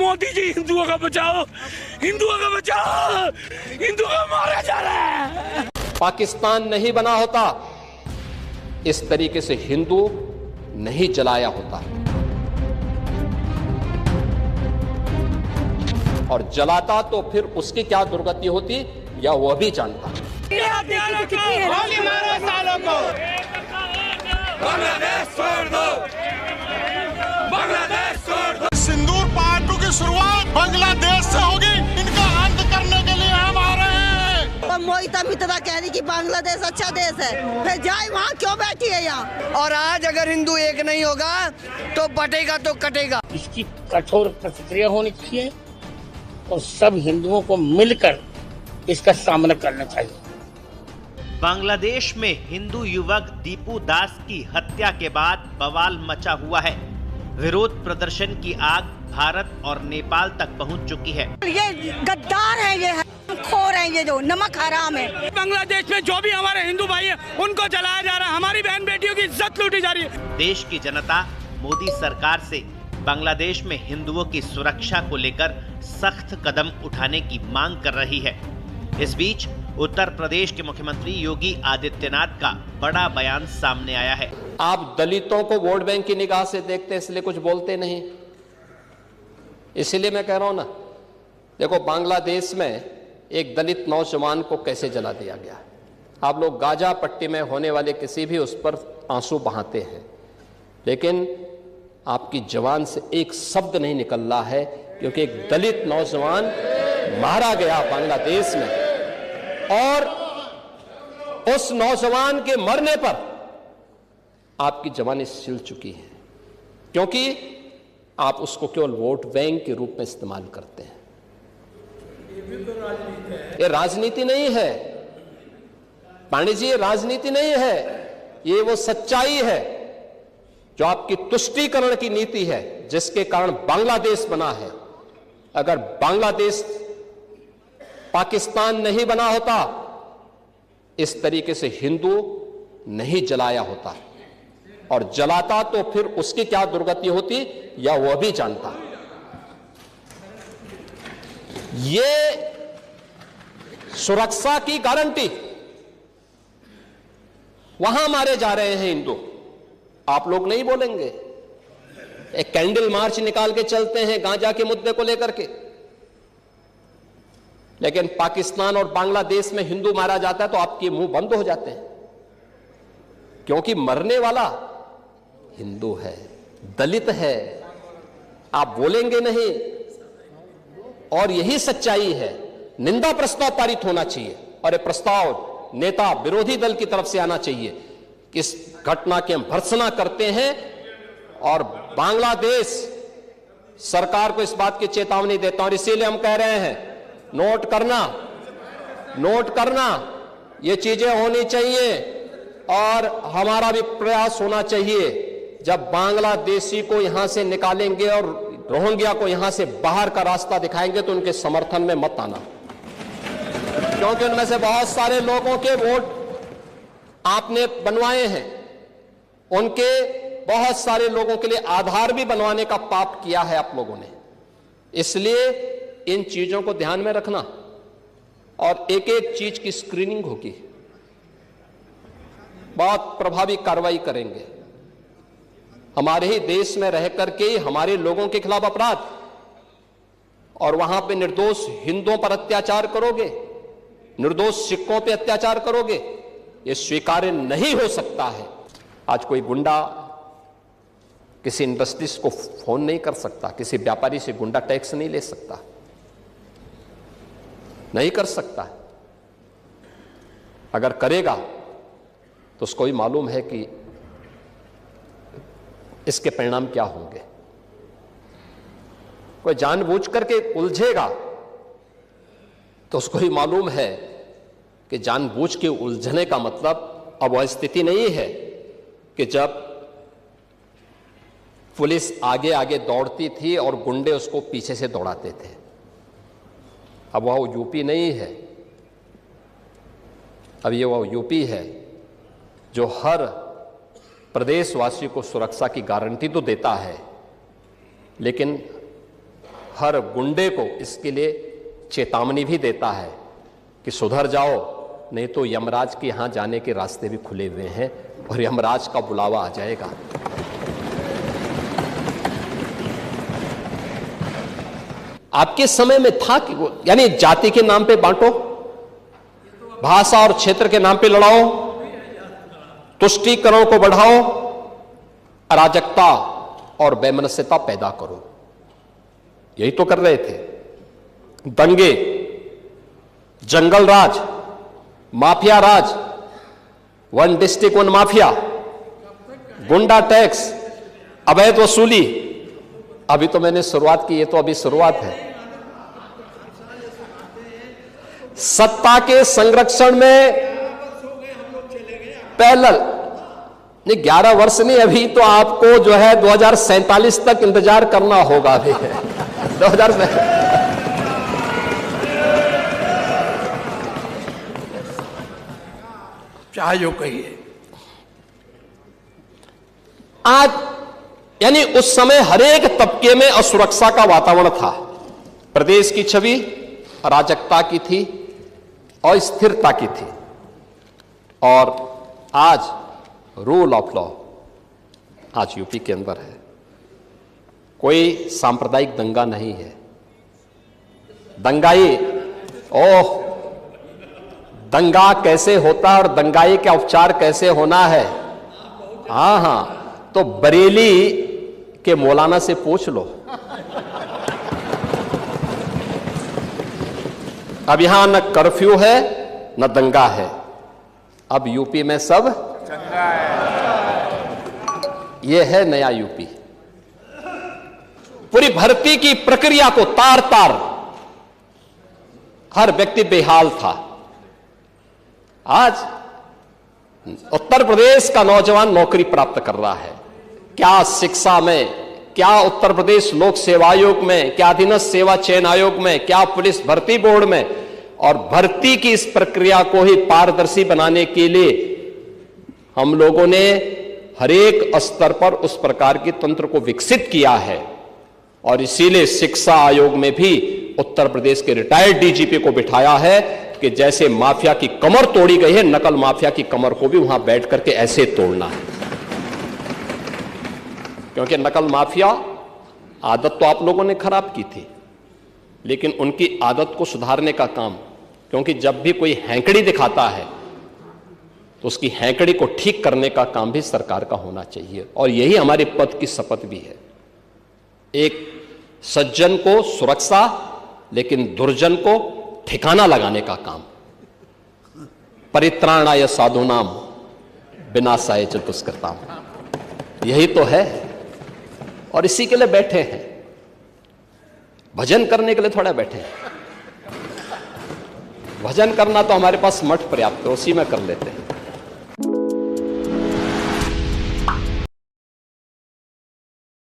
मोदी जी हिंदुओं का बचाओ, हिंदुओं का बचाओ, हिंदुओं का मारा जा रहा है। पाकिस्तान नहीं बना होता, इस तरीके से हिंदू नहीं जलाया होता, और जलाता तो फिर उसकी क्या दुर्गति होती या वह भी जानता। बांग्लादेश छोड़ दो, बांग्लादेश छोड़ दो। सिंदूर पार्टी की शुरुआत बांग्लादेश से होगी, इनका अंत करने के लिए हम आ रहे हैं। और मोहिता मित्रा कह रही कि बांग्लादेश अच्छा देश है, फिर जाए वहाँ क्यों बैठी है यहाँ। और आज अगर हिंदू एक नहीं होगा तो बटेगा तो कटेगा। इसकी कठोर प्रतिक्रिया होनी चाहिए और सब हिंदुओं को मिलकर इसका सामना करना चाहिए। बांग्लादेश में हिंदू युवक दीपू दास की हत्या के बाद बवाल मचा हुआ है। विरोध प्रदर्शन की आग भारत और नेपाल तक पहुंच चुकी है। ये गद्दार है, ये खोर है, ये जो नमक हराम है। बांग्लादेश में जो भी हमारे हिंदू भाई हैं, उनको जलाया जा रहा है, हमारी बहन बेटियों की इज्जत लूटी जा रही है। देश की जनता मोदी सरकार से बांग्लादेश में हिंदुओं की सुरक्षा को लेकर सख्त कदम उठाने की मांग कर रही है। इस बीच उत्तर प्रदेश के मुख्यमंत्री योगी आदित्यनाथ का बड़ा बयान सामने आया है। आप दलितों को वोट बैंक की निगाह से देखते हैं, इसलिए कुछ बोलते नहीं। इसलिए मैं कह रहा हूं ना, देखो बांग्लादेश में एक दलित नौजवान को कैसे जला दिया गया। आप लोग गाजा पट्टी में होने वाले किसी भी उस पर आंसू बहाते हैं, लेकिन आपकी जबान से एक शब्द नहीं निकल रहा है, क्योंकि एक दलित नौजवान मारा गया बांग्लादेश में, और उस नौजवान के मरने पर आपकी जबानें सिल चुकी हैं, क्योंकि आप उसको केवल वोट बैंक के रूप में इस्तेमाल करते हैं। ये राजनीति नहीं है पांडे जी, ये राजनीति नहीं है, ये वो सच्चाई है जो आपकी तुष्टीकरण की नीति है, जिसके कारण बांग्लादेश बना है। अगर बांग्लादेश पाकिस्तान नहीं बना होता, इस तरीके से हिंदू नहीं जलाया होता, और जलाता तो फिर उसकी क्या दुर्गति होती या वह भी जानता। ये सुरक्षा की गारंटी, वहां मारे जा रहे हैं हिंदू, आप लोग नहीं बोलेंगे। एक कैंडल मार्च निकाल के चलते हैं गांजा के मुद्दे को लेकर के, लेकिन पाकिस्तान और बांग्लादेश में हिंदू मारा जाता है तो आपके मुंह बंद हो जाते हैं, क्योंकि मरने वाला हिंदू है, दलित है, आप बोलेंगे नहीं। और यही सच्चाई है। निंदा प्रस्ताव पारित होना चाहिए, और यह प्रस्ताव नेता विरोधी दल की तरफ से आना चाहिए। इस घटना की हम भर्त्सना करते हैं, और बांग्लादेश सरकार को इस बात की चेतावनी देता हूं, और इसीलिए हम कह रहे हैं, नोट करना, ये चीजें होनी चाहिए, और हमारा भी प्रयास होना चाहिए। जब बांग्लादेशी को यहां से निकालेंगे और रोहिंग्या को यहां से बाहर का रास्ता दिखाएंगे, तो उनके समर्थन में मत आना, क्योंकि उनमें से बहुत सारे लोगों के वोट आपने बनवाए हैं, उनके बहुत सारे लोगों के लिए आधार भी बनवाने का पाप किया है आप लोगों ने। इसलिए इन चीजों को ध्यान में रखना, और एक एक चीज की स्क्रीनिंग होगी, बहुत प्रभावी कार्रवाई करेंगे। हमारे ही देश में रह करके हमारे लोगों के खिलाफ अपराध, और वहां पे निर्दोष हिंदुओं पर अत्याचार करोगे, निर्दोष सिखों पे अत्याचार करोगे, यह स्वीकार्य नहीं हो सकता है। आज कोई गुंडा किसी इंडस्ट्रीज को फोन नहीं कर सकता, किसी व्यापारी से गुंडा टैक्स नहीं ले सकता, नहीं कर सकता। अगर करेगा तो उसको भी मालूम है कि इसके परिणाम क्या होंगे। कोई जानबूझ करके उलझेगा तो उसको ही मालूम है कि जानबूझ के उलझने का मतलब अब वह स्थिति नहीं है कि जब पुलिस आगे आगे दौड़ती थी और गुंडे उसको पीछे से दौड़ाते थे। अब वह यूपी नहीं है, अब ये वह यूपी है जो हर प्रदेशवासी को सुरक्षा की गारंटी तो देता है, लेकिन हर गुंडे को इसके लिए चेतावनी भी देता है कि सुधर जाओ, नहीं तो यमराज के यहां जाने के रास्ते भी खुले हुए हैं और यमराज का बुलावा आ जाएगा। आपके समय में था कि यानी जाति के नाम पे बांटो, भाषा और क्षेत्र के नाम पे लड़ाओ, तुष्टीकरण को बढ़ाओ, अराजकता और वैमनस्यता पैदा करो, यही तो कर रहे थे। दंगे, जंगल राज, माफिया राज, वन डिस्ट्रिक्ट वन माफिया, गुंडा टैक्स, अवैध वसूली। अभी तो मैंने शुरुआत की, ये तो अभी शुरुआत है। सत्ता के संरक्षण में पैरेलल नहीं, 11 वर्ष नहीं, अभी तो आपको जो है 2047 तक इंतजार करना होगा। अभी 2000 चाहे जो कहिए। आज यानी उस समय हरेक तबके में असुरक्षा का वातावरण था। प्रदेश की छवि अराजकता की थी और स्थिरता की थी। और आज रूल ऑफ लॉ आज यूपी के अंदर है। कोई सांप्रदायिक दंगा नहीं है। दंगाई, ओह, दंगा कैसे होता है और दंगाई का उपचार कैसे होना है, हाँ, तो बरेली के मौलाना से पूछ लो। अब यहां न कर्फ्यू है न दंगा है, अब यूपी में सब चंगा है। यह है नया यूपी। पूरी भर्ती की प्रक्रिया को तार तार हर व्यक्ति बेहाल था। आज उत्तर प्रदेश का नौजवान नौकरी प्राप्त कर रहा है। क्या शिक्षा में, क्या उत्तर प्रदेश लोक सेवा आयोग में, क्या अधीनस्थ सेवा चयन आयोग में, क्या पुलिस भर्ती बोर्ड में। और भर्ती की इस प्रक्रिया को ही पारदर्शी बनाने के लिए हम लोगों ने हरेक स्तर पर उस प्रकार के तंत्र को विकसित किया है। और इसीलिए शिक्षा आयोग में भी उत्तर प्रदेश के रिटायर्ड डीजीपी को बिठाया है कि जैसे माफिया की कमर तोड़ी गई है, नकल माफिया की कमर को भी वहां बैठ करके ऐसे तोड़ना है। क्योंकि नकल माफिया आदत तो आप लोगों ने खराब की थी, लेकिन उनकी आदत को सुधारने का काम, क्योंकि जब भी कोई हैंकड़ी दिखाता है तो उसकी हैंकड़ी को ठीक करने का काम भी सरकार का होना चाहिए। और यही हमारे पद की शपथ भी है। एक सज्जन को सुरक्षा, लेकिन दुर्जन को ठिकाना लगाने का काम। परित्राणाय साधूनाम विनाशाय च दुष्कृताम, यही तो है। और इसी के लिए बैठे हैं, भजन करने के लिए थोड़ा बैठे हैं। भजन करना तो हमारे पास मठ पर्याप्त है, उसी में कर लेते हैं।